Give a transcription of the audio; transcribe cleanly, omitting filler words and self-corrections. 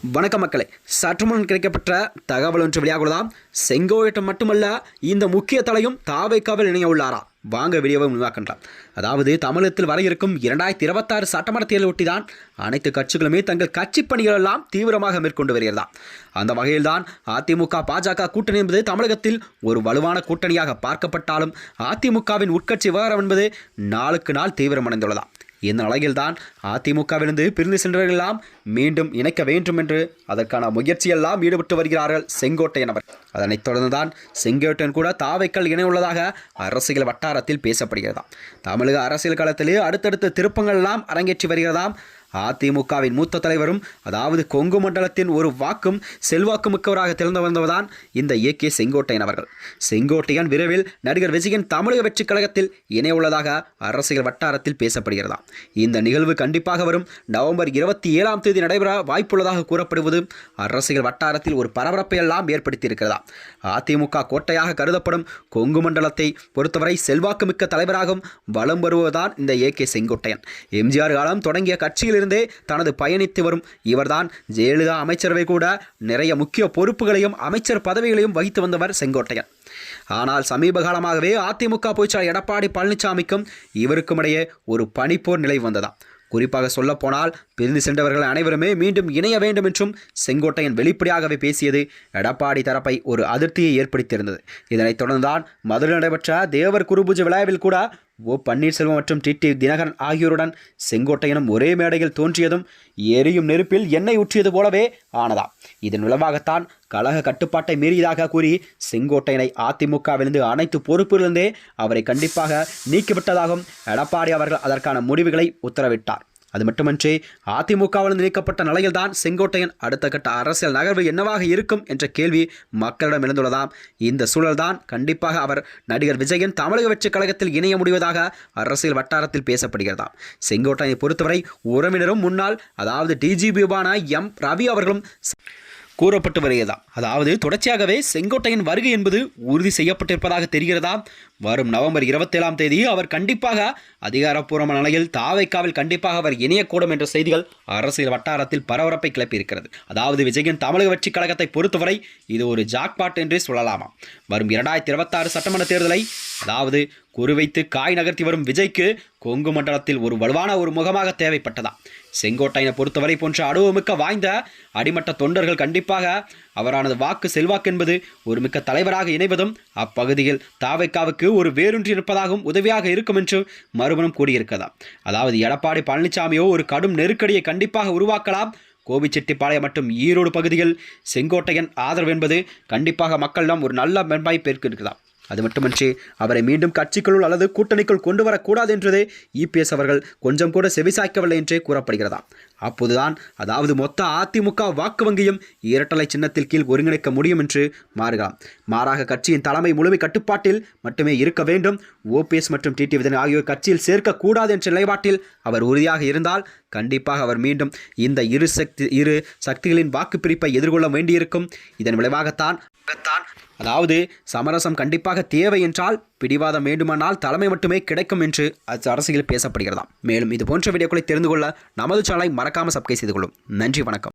வணக்கம் மக்களே, சற்றுமுன் கிடைக்கப்பட்ட தகவல் ஒன்று வெளியாகுவதாம். செங்கோட்டையன் மட்டுமல்ல, இந்த முக்கிய தலையும் தாவேக்காவில் இணைய உள்ளாரா? வாங்க வீடியோவை உருவாக்கின்றார். அதாவது தமிழகத்தில் வர இருக்கும் 2026 சட்டமன்ற தேர்தலை ஒட்டிதான் அனைத்து கட்சிகளுமே தங்கள் கட்சி பணிகள் எல்லாம் தீவிரமாக மேற்கொண்டு வருகிறதா. அந்த வகையில்தான் அதிமுக பாஜக கூட்டணி என்பது தமிழகத்தில் ஒரு வலுவான கூட்டணியாக பார்க்கப்பட்டாலும் அதிமுகவின் உட்கட்சி விவகாரம் என்பது நாளுக்கு நாள் தீவிரமடைந்துள்ளதா. இந்த நிலையில்தான் அதிமுகவிலிருந்து பிரிந்து சென்றவர்களெல்லாம் மீண்டும் இணைக்க வேண்டும் என்று அதற்கான முயற்சியெல்லாம் ஈடுபட்டு வருகிறார்கள் செங்கோட்டையன் அவர். அதனைத் தொடர்ந்துதான் செங்கோட்டையன் கூட தாவைக்கல் இணை உள்ளதாக அரசியல் வட்டாரத்தில் பேசப்படுகிறதாம். தமிழக அரசியல் களத்திலே அடுத்தடுத்த திருப்பங்கள் எல்லாம் அரங்கேற்றி வருகிறதாம். அதிமுகவின் மூத்த தலைவரும் அதாவது கொங்கு மண்டலத்தின் ஒரு வாக்கும் செல்வாக்கு மிக்கவராக திறந்து வந்தவர்தான் இந்த ஏ.கே. செங்கோட்டையன் அவர்கள். செங்கோட்டையன் விரைவில் நடிகர் விஜயின் தமிழக வெற்றி கழகத்தில் இணைய உள்ளதாக அரசியல் வட்டாரத்தில் பேசப்படுகிறதாம். இந்த நிகழ்வு கண்டிப்பாக வரும் நவம்பர் 27ஆம் தேதி நடைபெற வாய்ப்புள்ளதாக கூறப்படுவது அரசியல் வட்டாரத்தில் ஒரு பரபரப்பை எல்லாம் ஏற்படுத்தியிருக்கிறதா. அதிமுக கோட்டையாக கருதப்படும் கொங்கு மண்டலத்தை பொறுத்தவரை செல்வாக்கு மிக்க தலைவராகவும் வலம் வருவதுதான் இந்த ஏ.கே. செங்கோட்டையன். எம்ஜிஆர் காலம் தொடங்கிய கட்சியில் இருந்தே தனது பயணித்து வரும் இவர்தான் ஜெயலலிதா அமைச்சரவை கூட நிறைய முக்கிய பொறுப்புகளையும் அமைச்சர் பதவிகளையும் வகித்து வந்தவர் செங்கோட்டையன். ஆனால் சமீப காலமாகவே அதிமுக பொதுச்செயலாளர் எடப்பாடி பழனிசாமிக்கும் இவருக்கும் இடையே ஒரு பனிப்போர் நிலை வந்ததாம். குறிப்பாக சொல்லப்போனால் பிரிந்து சென்றவர்கள் அனைவருமே மீண்டும் இணைய வேண்டும் என்றும் செங்கோட்டையன் வெளிப்படையாகவே பேசியது எடப்பாடி தரப்பை ஒரு அதிருப்தியை ஏற்படுத்தியிருந்தது. இதனைத் தொடர்ந்துதான் மதுரை நடைபெற்ற தேவர் குருபூஜை விழாவில் கூட பன்னீர்செல்வம் மற்றும் டிடி தினகரன் ஆகியோருடன் செங்கோட்டையனும் ஒரே மேடையில் தோன்றியதும் எரியும் நெருப்பில் எண்ணெய் ஊற்றியது போலவே ஆனதாம். இதன் விளைவாகத்தான் கழக கட்டுப்பாட்டை மீறியதாக கூறி செங்கோட்டையனை அதிமுகவிலிருந்து அனைத்து பொறுப்பிலிருந்தே அவரை கண்டிப்பாக நீக்கிவிட்டதாகவும் எடப்பாடி அவர்கள் அதற்கான முடிவுகளை உத்தரவிட்டார். அது மட்டுமன்றி அதிமுகவிலிருந்து நீக்கப்பட்ட நிலையில்தான் செங்கோட்டையன் அடுத்த கட்ட அரசியல் நகர்வு என்னவாக இருக்கும் என்ற கேள்வி மக்களிடம் எழுந்துள்ளதாம். இந்த சூழல்தான் கண்டிப்பாக அவர் நடிகர் விஜயன் தமிழக வெற்றி கழகத்தில் இணைய முடிவதாக அரசியல் வட்டாரத்தில் பேசப்படுகிறதாம். செங்கோட்டையனை பொறுத்தவரை உறவினரும் முன்னாள் அதாவது டிஜிபியான எம் ரவி அவர்களும் கூறப்பட்டு வருகிறதாம். அதாவது தொடர்ச்சியாகவே செங்கோட்டையன் வருகை என்பது உறுதி செய்யப்பட்டிருப்பதாக தெரிகிறதா. வரும் நவம்பர் 27ஆம் தேதி அவர் கண்டிப்பாக அதிகாரப்பூர்வமான நிலையில் தாவைக்காவில் கண்டிப்பாக அவர் இணையக்கூடும் என்ற செய்திகள் அரசியல் வட்டாரத்தில் பரபரப்பை கிளப்பியிருக்கிறது. அதாவது விஜயன் தமிழக வெற்றி கழகத்தை பொறுத்தவரை இது ஒரு ஜாக்பாட் என்றே சொல்லலாமா. வரும் 2026 சட்டமன்ற தேர்தலை அதாவது குறிவைத்து காய் நகர்த்தி வரும் விஜய்க்கு கொங்கு மண்டலத்தில் ஒரு வலுவான ஒரு முகமாக தேவைப்பட்டதா. செங்கோட்டையனை பொறுத்தவரை போன்ற அனுபவமிக்க வாய்ந்த அடிமட்ட தொண்டர்கள் கண்டிப்பாக அவரானது வாக்கு செல்வாக்கு என்பது ஒரு மிக்க தலைவராக இணைவதும் அப்பகுதியில் தாவைக்காவுக்கு ஒரு வேரூன்றி இருப்பதாகவும் உதவியாக இருக்கும் என்று மறுபுறம் கூறியிருக்கிறதாம். அதாவது எடப்பாடி பழனிசாமியோ ஒரு கடும் நெருக்கடியை கண்டிப்பாக உருவாக்கலாம். கோபிச்செட்டிப்பாளையம் மற்றும் ஈரோடு பகுதியில் செங்கோட்டையன் ஆதரவு என்பது கண்டிப்பாக மக்களிடம் ஒரு நல்ல மென்மை பெற்றிருக்கிறதாம். அது மட்டுமன்றி அவரை மீண்டும் கட்சிக்குள் அல்லது கூட்டணிக்குள் கொண்டு வரக்கூடாது என்றதே இபிஎஸ் அவர்கள் கொஞ்சம் கூட செவிசாய்க்கவில்லை என்றே கூறப்படுகிறதாம். அப்போதுதான் அதாவது மொத்த அதிமுக வாக்கு வங்கியும் இரட்டலை சின்னத்தில் கீழ் ஒருங்கிணைக்க முடியும் என்று மாறாக கட்சியின் தலைமை முழுமை கட்டுப்பாட்டில் மட்டுமே இருக்க வேண்டும். ஓபிஎஸ் மற்றும் டிடி விஜயன் ஆகியோர் கட்சியில் சேர்க்கக்கூடாது என்ற நிலைப்பாட்டில் அவர் உறுதியாக இருந்தால் கண்டிப்பாக அவர் மீண்டும் இந்த இரு சக்திகளின் வாக்குப்பிரிப்பை எதிர்கொள்ள வேண்டியிருக்கும். இதன் விளைவாகத்தான் அதாவது சமரசம் கண்டிப்பாக தேவை என்றால் பிடிவாதம் வேண்டுமானால் தலைமை மட்டுமே கிடைக்கும் என்று அரசியல் பேசப்படுகிறதாம். மேலும் இது போன்ற வீடியோக்களை தெரிந்து கொள்ள நமது சேனலை மறக்காமல் சப்ஸ்கிரைப் செய்து கொள்ளும். நன்றி, வணக்கம்.